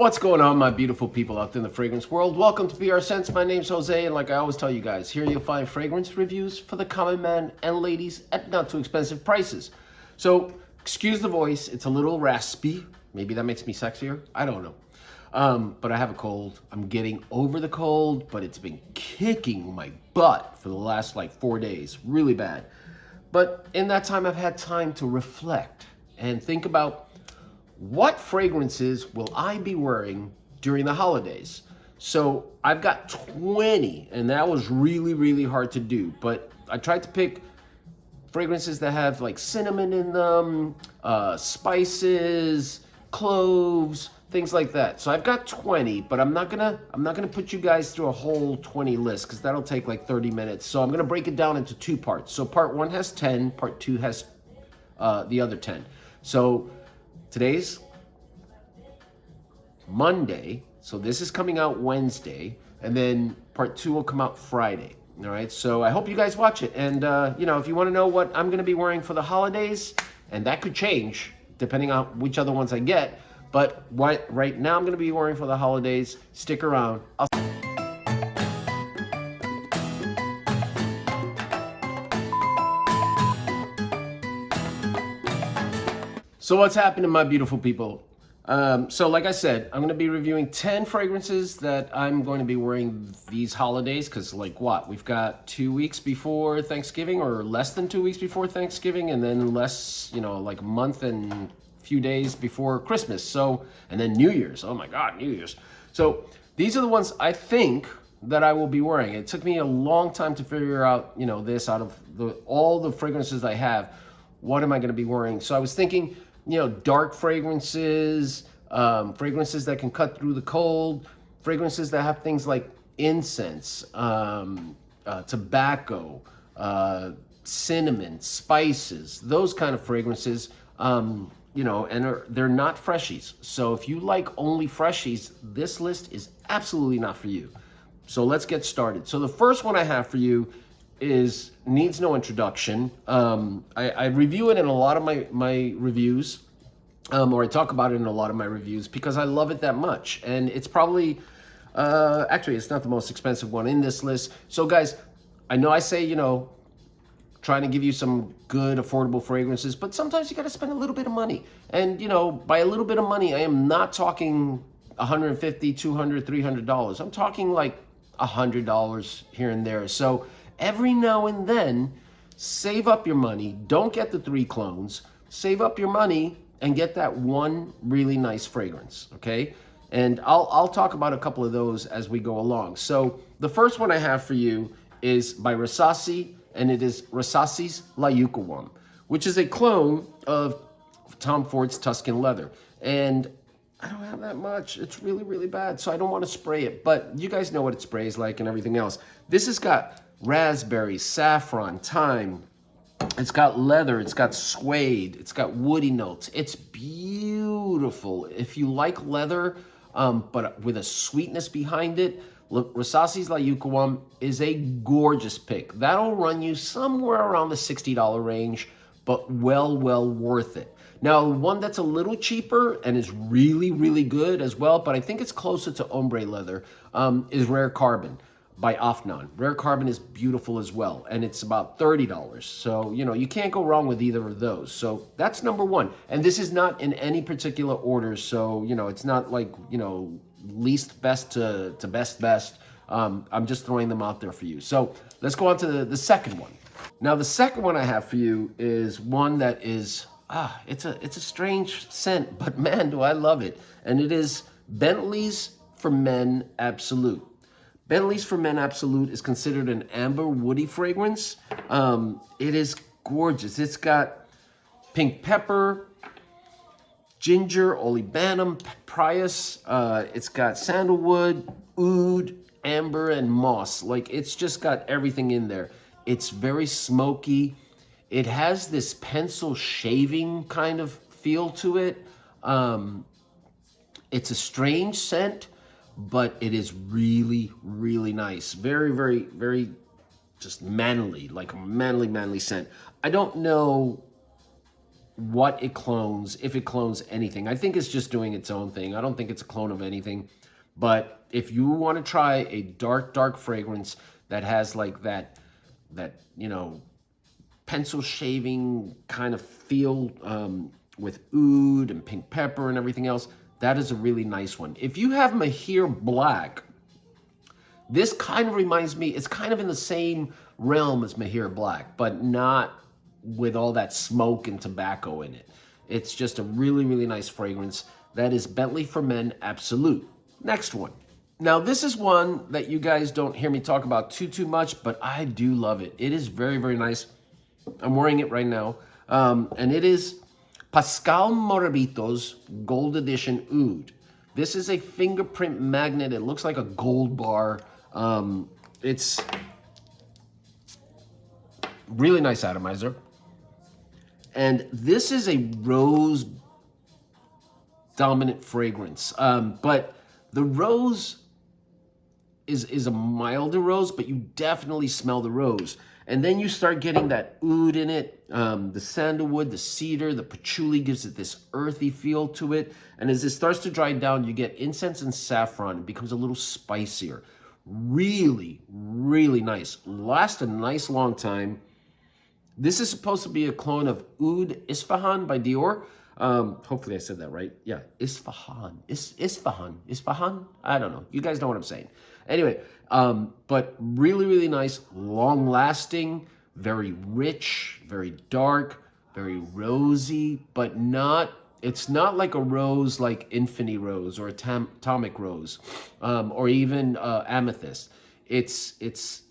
What's going on, my beautiful people out there in the fragrance world? Welcome to PR Scents. My name's Jose, and like I always tell you guys, here you'll find fragrance reviews for the common man and ladies at not too expensive prices. So, excuse the voice, it's a little raspy. Maybe that makes me sexier. I don't know. But I have a cold. I'm getting over the cold, but it's been kicking my butt for the last like 4 days. Really bad. But in that time, I've had time to reflect and think about what fragrances will I be wearing during the holidays? So I've got 20, and that was really, really hard to do. But I tried to pick fragrances that have like cinnamon in them, spices, cloves, things like that. So I've got 20, but I'm not gonna put you guys through a whole 20 list because that'll take like 30 minutes. So I'm gonna break it down into two parts. So part one has 10, part two has the other 10. So today's Monday, so this is coming out Wednesday, and then part two will come out Friday. All right, so I hope you guys watch it. And, you know, if you want to know what I'm going to be wearing for the holidays, and that could change depending on which other ones I get, but what right now I'm going to be wearing for the holidays, stick around. So what's happening, my beautiful people? So like I said, I'm going to be reviewing 10 fragrances that I'm going to be wearing these holidays, because like what? We've got 2 weeks before Thanksgiving, or less than 2 weeks before Thanksgiving, and then less, you know, like a month and few days before Christmas. So, and then New Year's. Oh my God, New Year's. So these are the ones I think that I will be wearing. It took me a long time to figure out, you know, this out of all the fragrances I have. What am I going to be wearing? So I was thinking, you know, dark fragrances, fragrances that can cut through the cold, fragrances that have things like incense, tobacco, cinnamon, spices, those kind of fragrances, you know, and they're not freshies. So if you like only freshies, this list is absolutely not for you. So let's get started. So the first one I have for you needs no introduction. I review it in a lot of my reviews, or I talk about it in a lot of my reviews because I love it that much. And it's probably, actually, it's not the most expensive one in this list. So guys, I know I say, you know, trying to give you some good, affordable fragrances, but sometimes you got to spend a little bit of money. And, you know, by a little bit of money, I am not talking $150, $200, $300. I'm talking like $100 here and there. So every now and then, save up your money. Don't get the 3 clones. Save up your money and get that one really nice fragrance, okay? And I'll talk about a couple of those as we go along. So the first one I have for you is by Rasasi, and it is Rasasi's Layukawan, which is a clone of Tom Ford's Tuscan Leather. And I don't have that much. It's really, really bad, so I don't want to spray it. But you guys know what it sprays like and everything else. This has got raspberry, saffron, thyme. It's got leather. It's got suede. It's got woody notes. It's beautiful. If you like leather, but with a sweetness behind it, look, Rasasi's Layukawan is a gorgeous pick. That'll run you somewhere around the $60 range, but well worth it. Now, one that's a little cheaper and is really, really good as well, but I think it's closer to ombre leather, is Rare Carbon by Afnan. Rare Carbon is beautiful as well, and it's about $30. So, you know, you can't go wrong with either of those. So that's number one. And this is not in any particular order, so, you know, it's not like, you know, least best to best. I'm just throwing them out there for you. So let's go on to the second one. Now, the second one I have for you is one that is, it's a strange scent, but man, do I love it. And it is Bentleys for Men Absolute. Bentleys for Men Absolute is considered an amber woody fragrance. It is gorgeous. It's got pink pepper, ginger, olibanum, prius. It's got sandalwood, oud, amber, and moss. Like, it's just got everything in there. It's very smoky. It has this pencil shaving kind of feel to it. It's a strange scent, but it is really, really nice. Very just manly, like a manly scent. I don't know what it clones, if it clones anything. I think it's just doing its own thing. I don't think it's a clone of anything. But if you want to try a dark, dark fragrance that has like that you know, pencil shaving kind of feel with oud and pink pepper and everything else, that is a really nice one. If you have Mahir Black, this kind of reminds me, it's kind of in the same realm as Mahir Black, but not with all that smoke and tobacco in it. It's just a really, really nice fragrance. That is Bentley for Men Absolute. Next one. Now, this is one that you guys don't hear me talk about too much, but I do love it. It is very, very nice. I'm wearing it right now. And it is Pascal Morabito's Gold Edition Oud. This is a fingerprint magnet. It looks like a gold bar. It's really nice atomizer. And this is a rose dominant fragrance. But the rose is a milder rose, but you definitely smell the rose. And then you start getting that oud in it, the sandalwood, the cedar, the patchouli gives it this earthy feel to it. And as it starts to dry down, you get incense and saffron. It becomes a little spicier. Really, really nice. Lasts a nice long time. This is supposed to be a clone of Oud Isfahan by Dior. Hopefully I said that right. Yeah, Isfahan. Isfahan? I don't know. You guys know what I'm saying. Anyway, but really, really nice, long-lasting, very rich, very dark, very rosy, but not, it's not like a rose like Infinity Rose or Atomic Rose, or even Amethyst. It's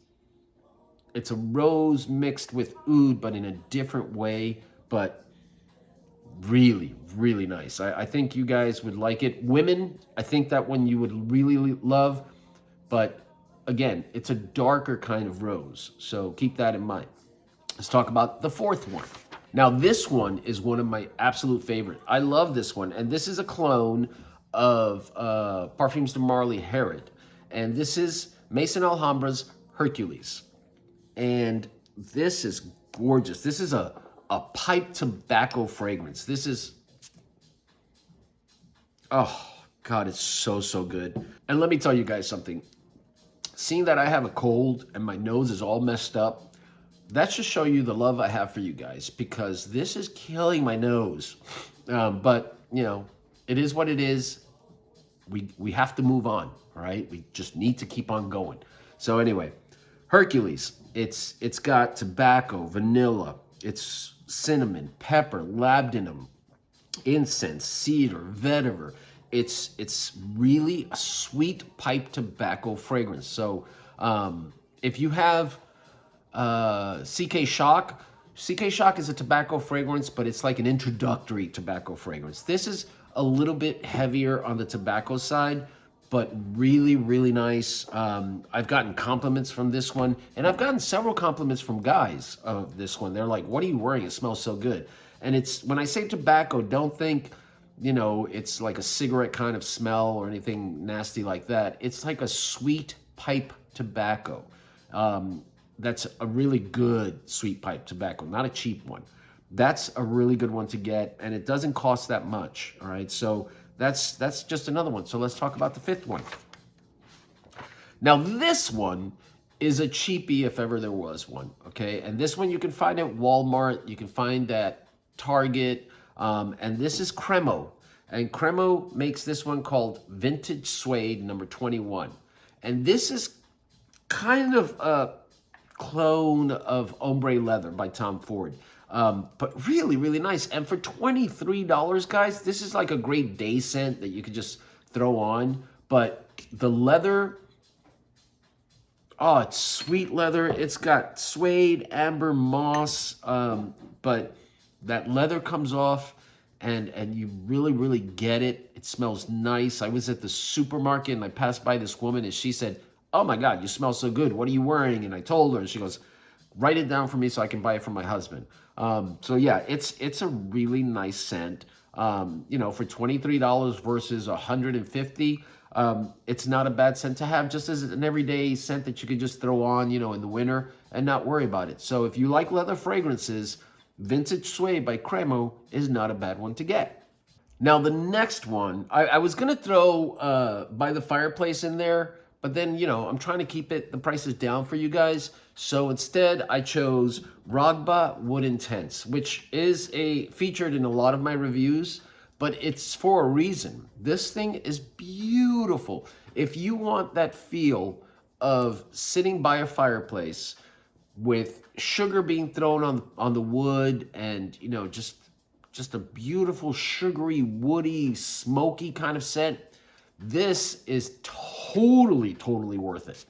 a rose mixed with oud, but in a different way, but really, really nice. I think you guys would like it. Women, I think that one you would really love, but again, it's a darker kind of rose, so keep that in mind. Let's talk about the fourth one. Now, this one is one of my absolute favorite. I love this one, and this is a clone of Parfums de Marly Herod, and this is Maison Alhambra's Hercules. And this is gorgeous. This is a pipe tobacco fragrance. This is, oh God, it's so good. And let me tell you guys something. Seeing that I have a cold and my nose is all messed up, that should show you the love I have for you guys, because this is killing my nose. But you know, it is what it is. We have to move on, all right? We just need to keep on going. So anyway, Hercules, it's got tobacco, vanilla, it's cinnamon, pepper, labdanum, incense, cedar, vetiver. It's really a sweet pipe tobacco fragrance. So if you have CK Shock is a tobacco fragrance, but it's like an introductory tobacco fragrance. This is a little bit heavier on the tobacco side, but really, really nice. I've gotten compliments from this one, and I've gotten several compliments from guys of this one. They're like, what are you wearing? It smells so good. And it's, when I say tobacco, don't think, you know, it's like a cigarette kind of smell or anything nasty like that. It's like a sweet pipe tobacco. That's a really good sweet pipe tobacco, not a cheap one. That's a really good one to get, and it doesn't cost that much, all right? So that's just another one. So let's talk about the fifth one. Now, this one is a cheapie if ever there was one, okay? And this one you can find at Walmart, you can find at Target, and this is Kemo. And Kemo makes this one called Vintage Suede number 21. And this is kind of a clone of Ombre Leather by Tom Ford. But really, really nice. And for $23, guys, this is like a great day scent that you could just throw on. But the leather, oh, it's sweet leather. It's got suede, amber, moss, but that leather comes off and you really, really get it. It smells nice. I was at the supermarket and I passed by this woman and she said, oh my God, you smell so good. What are you wearing? And I told her, and she goes, write it down for me so I can buy it for my husband. So yeah, it's a really nice scent. You know, for $23 versus $150, it's not a bad scent to have, just as an everyday scent that you could just throw on, you know, in the winter and not worry about it. So if you like leather fragrances, Vintage Suede by Kemo is not a bad one to get. Now the next one, I was gonna throw By the Fireplace in there, but then, you know, I'm trying to keep the prices down for you guys. So instead I chose Raga Wood Intense, which is featured in a lot of my reviews, but it's for a reason. This thing is beautiful. If you want that feel of sitting by a fireplace with sugar being thrown on the wood, and, you know, just a beautiful, sugary, woody, smoky kind of scent, this is totally worth it.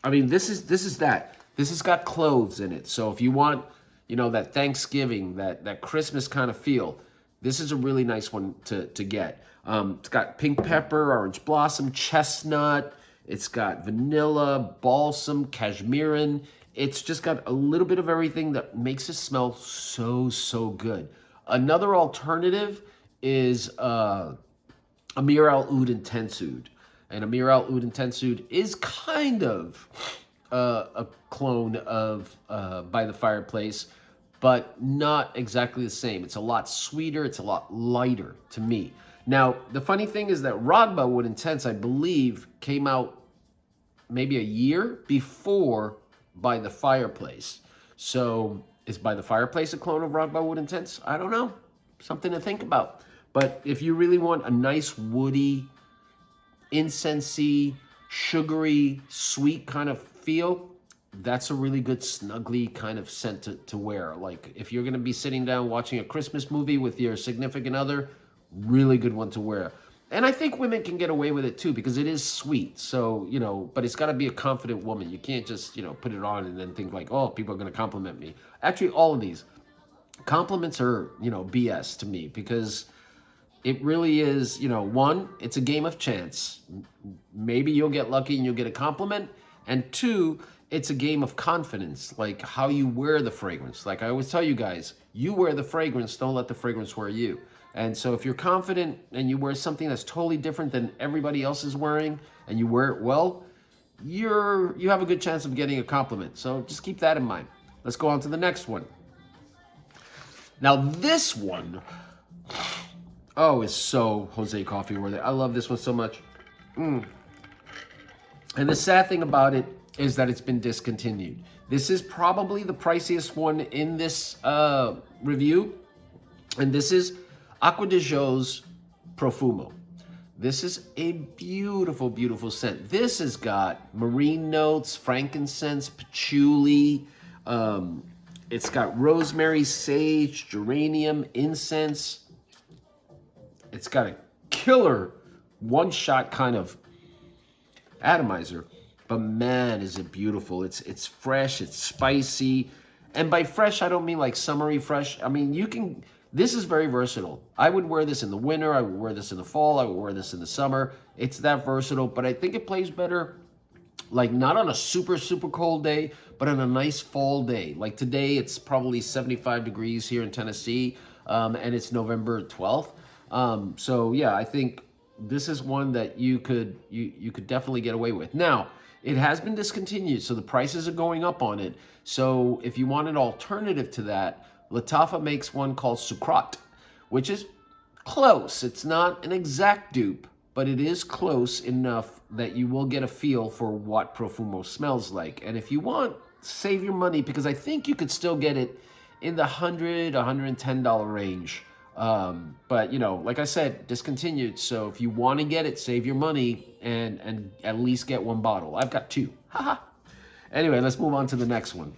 I mean, this is that. This has got cloves in it. So if you want, you know, that Thanksgiving, that Christmas kind of feel, this is a really nice one to get. It's got pink pepper, orange blossom, chestnut. It's got vanilla, balsam, cashmerean. It's just got a little bit of everything that makes it smell so good. Another alternative is Amir Al Oud Intense Oud. And Amir Al Oud Intense Oud is kind of a clone of By the Fireplace, but not exactly the same. It's a lot sweeter. It's a lot lighter to me. Now, the funny thing is that Raga Wood Intense, I believe, came out maybe a year before By the Fireplace. So is By the Fireplace a clone of Raga Wood Intense? I don't know. Something to think about. But if you really want a nice woody, incensey, sugary, sweet kind of feel, that's a really good snuggly kind of scent to wear. Like if you're going to be sitting down watching a Christmas movie with your significant other, really good one to wear. And I think women can get away with it too, because it is sweet. So, you know, but it's got to be a confident woman. You can't just, you know, put it on and then think like, oh, people are going to compliment me. Actually, all of these compliments are, you know, BS to me, because it really is, you know, one, it's a game of chance. Maybe you'll get lucky and you'll get a compliment. And two, it's a game of confidence, like how you wear the fragrance. Like I always tell you guys, you wear the fragrance, don't let the fragrance wear you. And so if you're confident and you wear something that's totally different than everybody else is wearing, and you wear it well, you have a good chance of getting a compliment. So just keep that in mind. Let's go on to the next one. Now this one, oh, it's so Jose Coffee worthy. I love this one so much. And the sad thing about it is that it's been discontinued. This is probably the priciest one in this review. And this is Acqua di Gio Profumo. This is a beautiful, beautiful scent. This has got marine notes, frankincense, patchouli. It's got rosemary, sage, geranium, incense. It's got a killer one-shot kind of atomizer, but man, is it beautiful. It's fresh, it's spicy. And by fresh, I don't mean like summery fresh. I mean, this is very versatile. I would wear this in the winter, I would wear this in the fall, I would wear this in the summer. It's that versatile, but I think it plays better like not on a super cold day, but on a nice fall day. Like today, it's probably 75 degrees here in Tennessee, and it's November 12th. So yeah, I think this is one that you could definitely get away with. Now, it has been discontinued, so the prices are going up on it. So if you want an alternative to that, Lattafa makes one called Sucrat, which is close. It's not an exact dupe, but it is close enough that you will get a feel for what Profumo smells like. And if you want, save your money, because I think you could still get it in the $100, $110 range. But you know, like I said, discontinued. So if you want to get it, save your money and at least get one bottle. I've got two. Haha. Anyway, let's move on to the next one.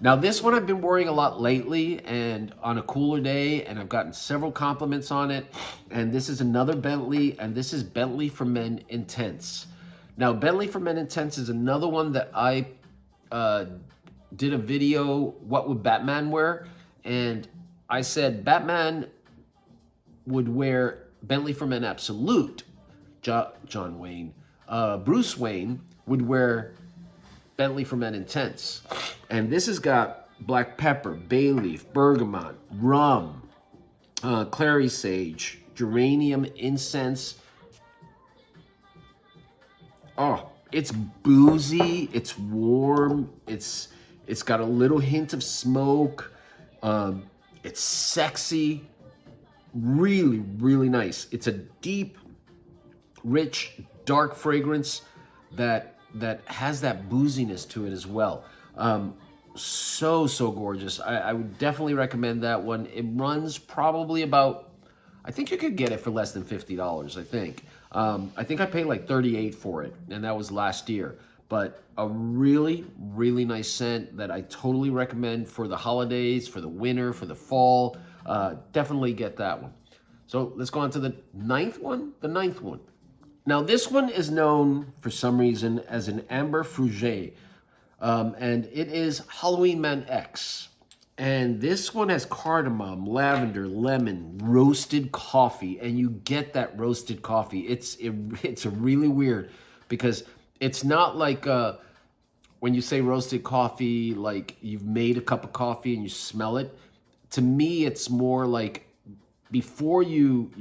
Now this one I've been wearing a lot lately and on a cooler day, and I've gotten several compliments on it. And this is another Bentley, and this is Bentley for Men Intense. Now Bentley for Men Intense is another one that I did a video, what would Batman wear? And I said Batman would wear Bentley for Men Absolute. John Wayne. Bruce Wayne would wear Bentley for Men Intense. And this has got black pepper, bay leaf, bergamot, rum, clary sage, geranium, incense. Oh, it's boozy, it's warm, it's It's got a little hint of smoke. It's sexy, really, really nice. It's a deep, rich, dark fragrance that has that booziness to it as well. So gorgeous. I would definitely recommend that one. It runs probably about, I think you could get it for less than $50, I think. I think I paid like $38 for it, and that was last year. But a really, really nice scent that I totally recommend for the holidays, for the winter, for the fall. Definitely get that one. So let's go on to the ninth one. The ninth one. Now this one is known for some reason as an Amber Fruget, and it is Halloween Man X. And this one has cardamom, lavender, lemon, roasted coffee, and you get that roasted coffee. It's really weird because it's not like when you say roasted coffee, like you've made a cup of coffee and you smell it. To me, it's more like before you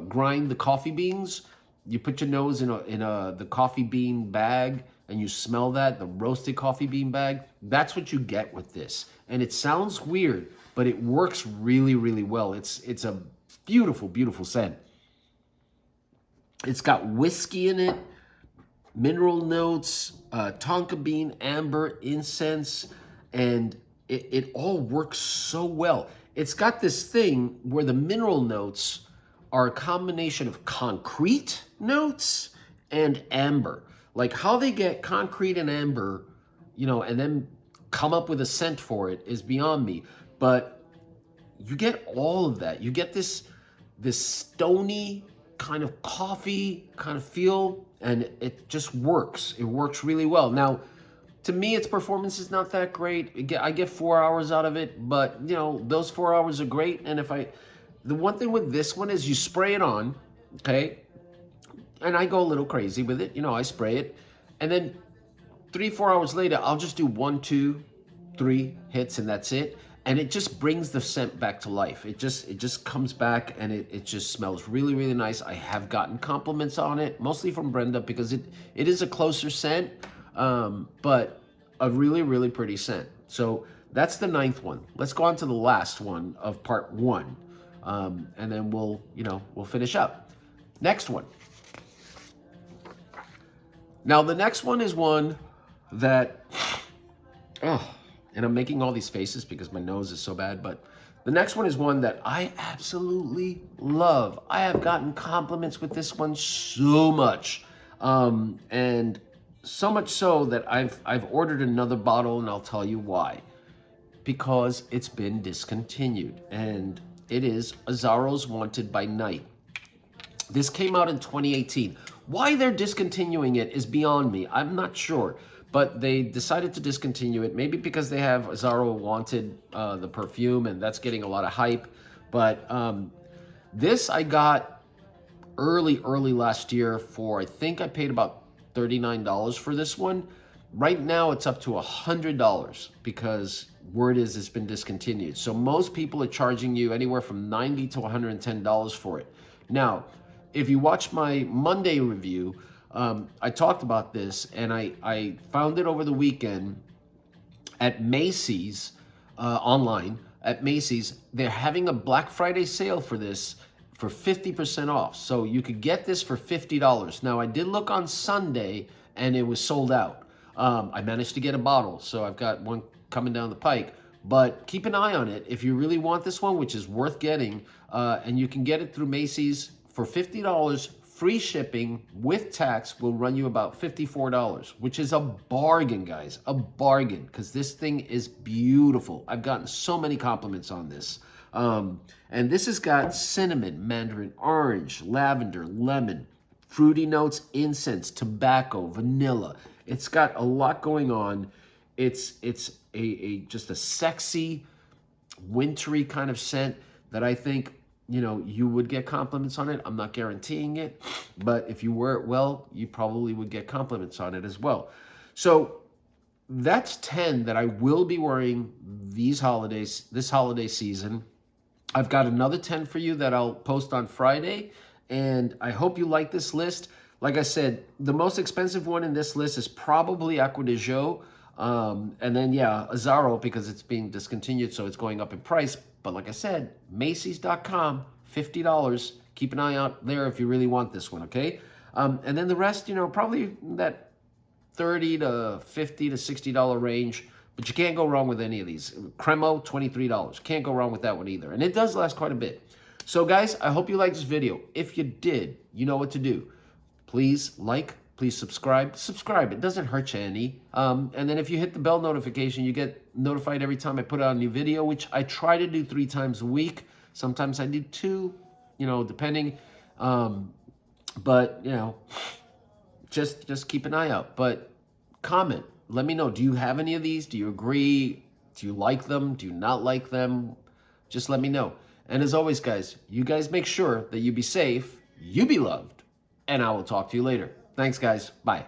grind the coffee beans, you put your nose in the coffee bean bag and you smell that, the roasted coffee bean bag. That's what you get with this. And it sounds weird, but it works really, really well. It's a beautiful, beautiful scent. It's got whiskey in it, mineral notes, tonka bean, amber, incense, and it all works so well. It's got this thing where the mineral notes are a combination of concrete notes and amber. Like how they get concrete and amber, and then come up with a scent for it is beyond me. But you get all of that. You get this stony kind of coffee kind of feel, and it just works. It works really well. Now, to me, its performance is not that great. I get 4 hours out of it, but those 4 hours are great. And the one thing with this one is you spray it on, okay? And I go a little crazy with it. I spray it, and then 3-4 hours later, I'll just do 1, 2, 3 hits, and that's it. And it just brings the scent back to life. It just comes back, and it just smells really, really nice. I have gotten compliments on it, mostly from Brenda, because it is a closer scent, but a really, really pretty scent. So that's the ninth one. Let's go on to the last one of part one, and then we'll finish up. Next one. Now the next one is one that, and I'm making all these faces because my nose is so bad, but the next one is one that I absolutely love. I have gotten compliments with this one so much, and so much so that I've ordered another bottle, and I'll tell you why. Because it's been discontinued, and it is Azzaro's Wanted by Night. This came out in 2018. Why they're discontinuing it is beyond me. I'm not sure. But they decided to discontinue it, maybe because they have Azzaro Wanted, the perfume, and that's getting a lot of hype. But this I got early last year for, I think I paid about $39 for this one. Right now it's up to $100 because word is it's been discontinued. So most people are charging you anywhere from $90 to $110 for it. Now, if you watch my Monday review, I talked about this, and I found it over the weekend at Macy's, online at Macy's. They're having a Black Friday sale for this for 50% off. So you could get this for $50. Now, I did look on Sunday, and it was sold out. I managed to get a bottle, so I've got one coming down the pike. But keep an eye on it if you really want this one, which is worth getting. And you can get it through Macy's for $50. Free shipping with tax will run you about $54, which is a bargain, guys. A bargain, because this thing is beautiful. I've gotten so many compliments on this. And this has got cinnamon, mandarin orange, lavender, lemon, fruity notes, incense, tobacco, vanilla. It's got a lot going on. It's just a sexy, wintry kind of scent that I think you would get compliments on it. I'm not guaranteeing it, but if you wear it well, you probably would get compliments on it as well. So that's 10 that I will be wearing this holiday season. I've got another 10 for you that I'll post on Friday, and I hope you like this list. Like I said, the most expensive one in this list is probably Acqua di Gio. And then, yeah, Azzaro, because it's being discontinued, so it's going up in price. But like I said, Macy's.com, $50. Keep an eye out there if you really want this one, okay? And then the rest, probably that $30 to $50 to $60 range. But you can't go wrong with any of these. Cremo, $23. Can't go wrong with that one either. And it does last quite a bit. So guys, I hope you liked this video. If you did, you know what to do. Please like, please subscribe. Subscribe, it doesn't hurt you any. And then if you hit the bell notification, you get notified every time I put out a new video, which I try to do 3 times a week. Sometimes I do 2, depending. But, just keep an eye out. But comment. Let me know. Do you have any of these? Do you agree? Do you like them? Do you not like them? Just let me know. And as always, guys, you guys make sure that you be safe, you be loved, and I will talk to you later. Thanks, guys. Bye.